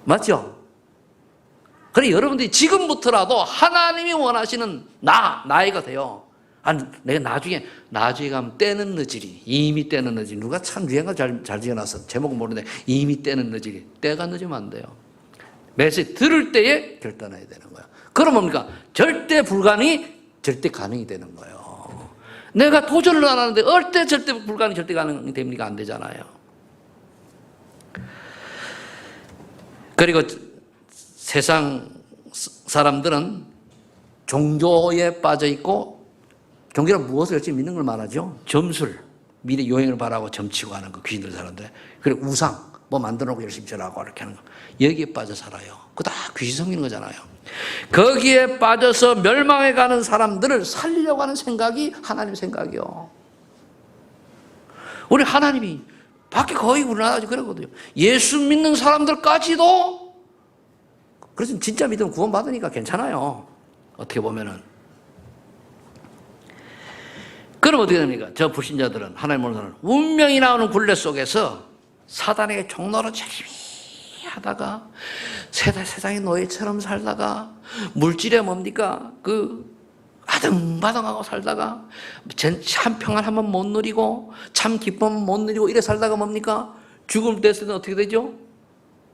맞죠? 그래, 여러분들이 지금부터라도 하나님이 원하시는 나이가 돼요. 아니, 내가 나중에 가면 때는 늦으리. 이미 때는 늦으리. 누가 참 유행어 잘 지어놨어. 제목은 모르는데, 이미 때는 늦으리. 때가 늦으면 안 돼요. 메시지 들을 때에 결단해야 되는 거예요. 그럼 뭡니까? 절대 불가능이 절대 가능이 되는 거예요. 내가 도전을 안 하는데 얼때 절대 불가능이 절대 가능이 됩니까? 안 되잖아요. 그리고 세상 사람들은 종교에 빠져 있고, 종교는 무엇을 열심히 믿는 걸 말하죠? 점술, 미래 요행을 바라고 점치고 하는 거, 귀신들 사는데. 그리고 우상, 뭐 만들어 놓고 열심히 절하고 이렇게 하는 거. 여기에 빠져 살아요. 그거 다 귀신 섬기는 거잖아요. 거기에 빠져서 멸망해 가는 사람들을 살리려고 하는 생각이 하나님 생각이요. 우리 하나님이 밖에 거의 우리나라 그러거든요. 예수 믿는 사람들까지도, 그래서 진짜 믿으면 구원받으니까 괜찮아요. 어떻게 보면은. 그럼 어떻게 됩니까? 저 불신자들은, 하나님 모르는 사람은 운명이 나오는 굴레 속에서 사단에게 종로로 열심히 하다가 세상의 노예처럼 살다가 물질에 뭡니까? 아등바등하고 살다가 참 평안 한번 못 누리고 참 기쁨 못 누리고 이래 살다가 뭡니까? 죽음 됐을 때 어떻게 되죠?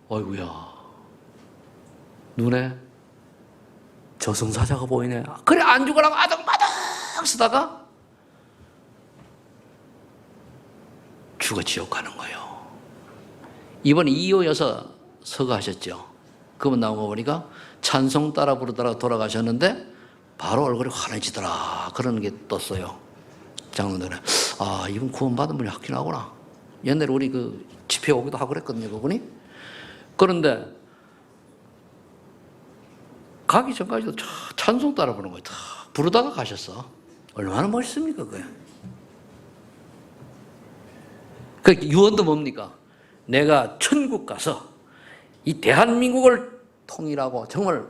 어이구야, 눈에 저승사자가 보이네. 그래 안 죽으라고 아등바등 쓰다가 죽어 지옥 가는 거예요. 이번에 이호여서 서거하셨죠. 그분 나온 거 보니까 찬송 따라 부르다가 돌아가셨는데 바로 얼굴이 환해지더라, 그런 게 떴어요. 장로들은 아, 이분 구원받은 분이 확신 하구나. 옛날에 우리 그 집회 오기도 하고 그랬거든요, 그분이. 그런데 가기 전까지도 찬송 따라 부르는 거예요. 부르다가 가셨어. 얼마나 멋있습니까, 그게. 그 유언도 뭡니까? 내가 천국 가서 이 대한민국을 통일하고 정말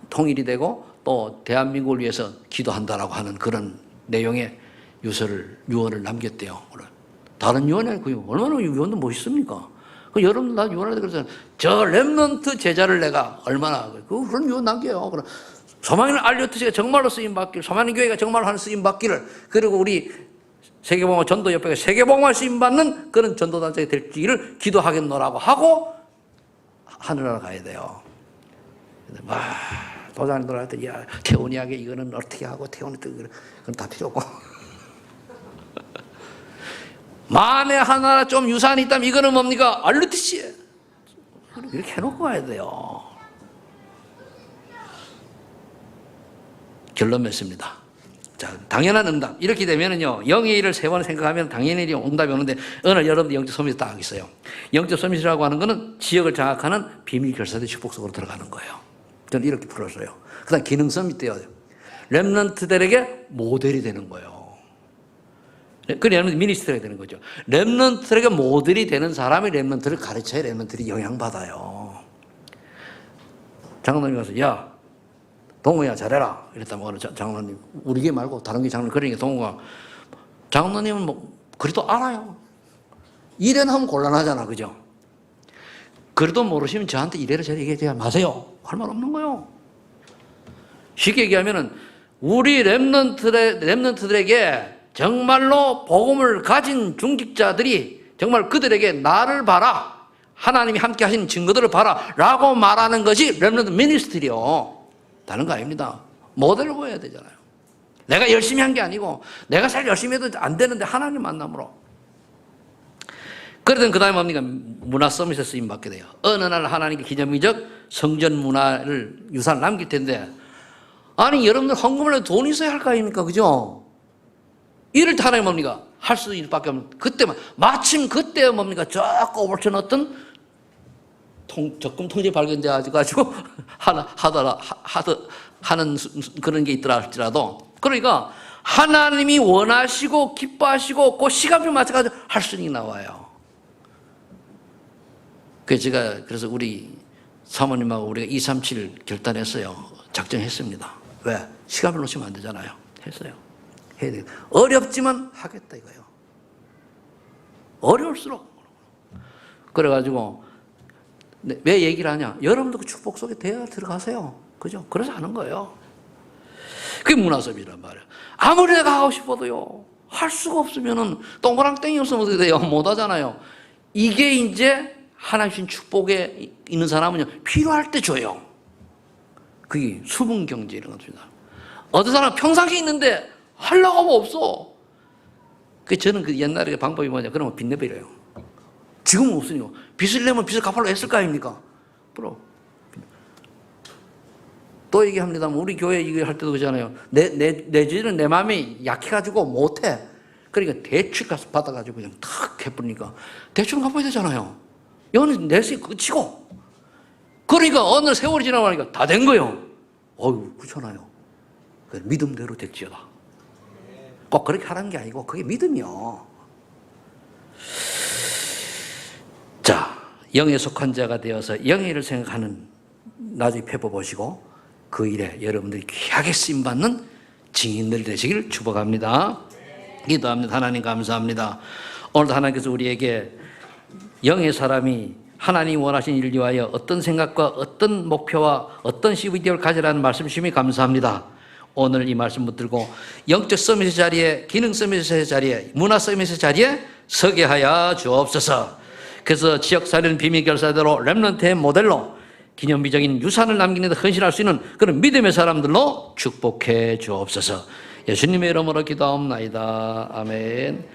통일이 되고 또 대한민국을 위해서 기도한다라고 하는 그런 내용의 유언을 남겼대요. 다른 유언이 아니고 얼마나 유언도 멋있습니까? 여러분 나 유언할 때 그러잖아요. 저 렘넌트 제자를 내가 얼마나 그런 유언 남겨요. 그럼 소망인 알리오트가 정말로 쓰임 받기를, 소망인 교회가 정말로 하는 쓰임 받기를, 그리고 우리 세계복음화 전도협회가 세계복음화 쓰임 받는 그런 전도단체가 될지를 기도하겠노라고 하고 하늘나라 가야 돼요. 막 도장을 돌아갈 때, 야, 태원이하게 이거는 어떻게 하고, 태원이 또, 그건 다 필요 없고. 만에 하나 좀 유산이 있다면 이거는 뭡니까? 알루티시. 이렇게 해놓고 가야 돼요. 결론 맺습니다. 자, 당연한 응답. 이렇게 되면은요, 영의 일을 세 번 생각하면 당연히 응답이 오는데, 어느 날 여러분들 영적 서밋이 딱 있어요. 영적 서밋이라고 하는 거는 지역을 장악하는 비밀 결사대 축복 속으로 들어가는 거예요. 저는 이렇게 풀었어요. 그 다음 기능 서밋 때요. 렘넌트들에게 모델이 되는 거예요. 그러면 미니스트리가 되는 거죠. 렘넌트들에게 모델이 되는 사람이 렘넌트를 가르쳐야 렘넌트들이 영향받아요. 장로님 가서, 야, 동우야 잘해라. 이랬다면 장로님, 우리 게 말고 다른 게 장로님, 그러니까 동우가, 장로님은 뭐 그래도 알아요. 이래나 하면 곤란하잖아, 그죠? 그래도 모르시면 저한테 이래라 저래라 얘기하지 마세요. 할 말 없는 거예요. 쉽게 얘기하면은 우리 렘넌트들에게 정말로 복음을 가진 중직자들이 정말 그들에게 나를 봐라, 하나님이 함께 하시는 증거들을 봐라 라고 말하는 것이 렘넌트 미니스트리요. 다른 거 아닙니다. 모델을 보여야 되잖아요. 내가 열심히 한 게 아니고, 내가 잘 열심히 해도 안 되는데 하나님 만남으로. 그러던 그 다음에 뭡니까? 문화 서밋에 쓰임 받게 돼요. 어느 날 하나님께 기념비적 성전 문화를 유산을 남길 텐데, 아니 여러분들 헌금을 해도 돈이 있어야 할 거 아닙니까? 그죠? 이럴 때 하나님 뭡니까? 할 수 있는 일밖에 없는, 그때만, 마침 그때 뭡니까? 조금 오버튼 어떤 적금 통제 발견돼 가지고 하는 그런 게 있더라 할지라도, 그러니까 하나님이 원하시고 기뻐하시고 그 시간표 맞춰가지고 할 수 있는 게 나와요. 그래서 우리 사모님하고 우리가 237 결단했어요. 작정했습니다. 왜? 시간을 놓치면 안 되잖아요. 했어요. 해야 돼. 어렵지만 하겠다 이거예요. 어려울수록. 그래가지고 왜 얘기를 하냐? 여러분도 그 축복 속에 들어가세요. 그죠? 그래서 하는 거예요. 그게 문화섭이란 말이에요. 아무리 내가 하고 싶어도요, 할 수가 없으면은 동그랑땡이 없으면 어떻게 돼요? 못 하잖아요. 이게 이제 하나님 주신 축복에 있는 사람은요, 필요할 때 줘요. 그게 수분 경제 이런 겁니다. 어떤 사람은 평상시에 있는데 하려고 하면 없어. 저는 그 옛날에 방법이 뭐냐? 그러면 빚 내버려요. 지금은 없으니까. 빚을 내면 빚을 갚으려고 했을 거 아닙니까? 또 얘기합니다만, 우리 교회 이거 할 때도 그러잖아요. 내지는 내 마음이 약해가지고 못해. 그러니까 대출 가서 받아가지고 그냥 탁 해버리니까 대출 갚아야 되잖아요. 이거는 내수이 끝이고. 그러니까 어느 세월이 지나고 나니까 다 된 거예요. 어휴, 그렇잖아요. 믿음대로 될지어다. 꼭 그렇게 하라는 게 아니고 그게 믿음이요. 자, 영에 속한 자가 되어서 영예를 생각하는 나중에 펴보시고 그 일에 여러분들이 귀하게 쓰임받는 증인들 되시길 축복합니다. 기도합니다. 하나님 감사합니다. 오늘도 하나님께서 우리에게 영의 사람이 하나님 원하신 일을 위하여 어떤 생각과 어떤 목표와 어떤 CVD를 가지라는 말씀 주심이 감사합니다. 오늘 이 말씀 붙들고 영적 서밋의 자리에, 기능 서밋의 자리에, 문화 서밋의 자리에 서게 하여 주옵소서. 그래서 지역사회는 비밀결사대로 렘넌트의 모델로 기념비적인 유산을 남기는 데 헌신할 수 있는 그런 믿음의 사람들로 축복해 주옵소서. 예수님의 이름으로 기도하옵나이다. 아멘.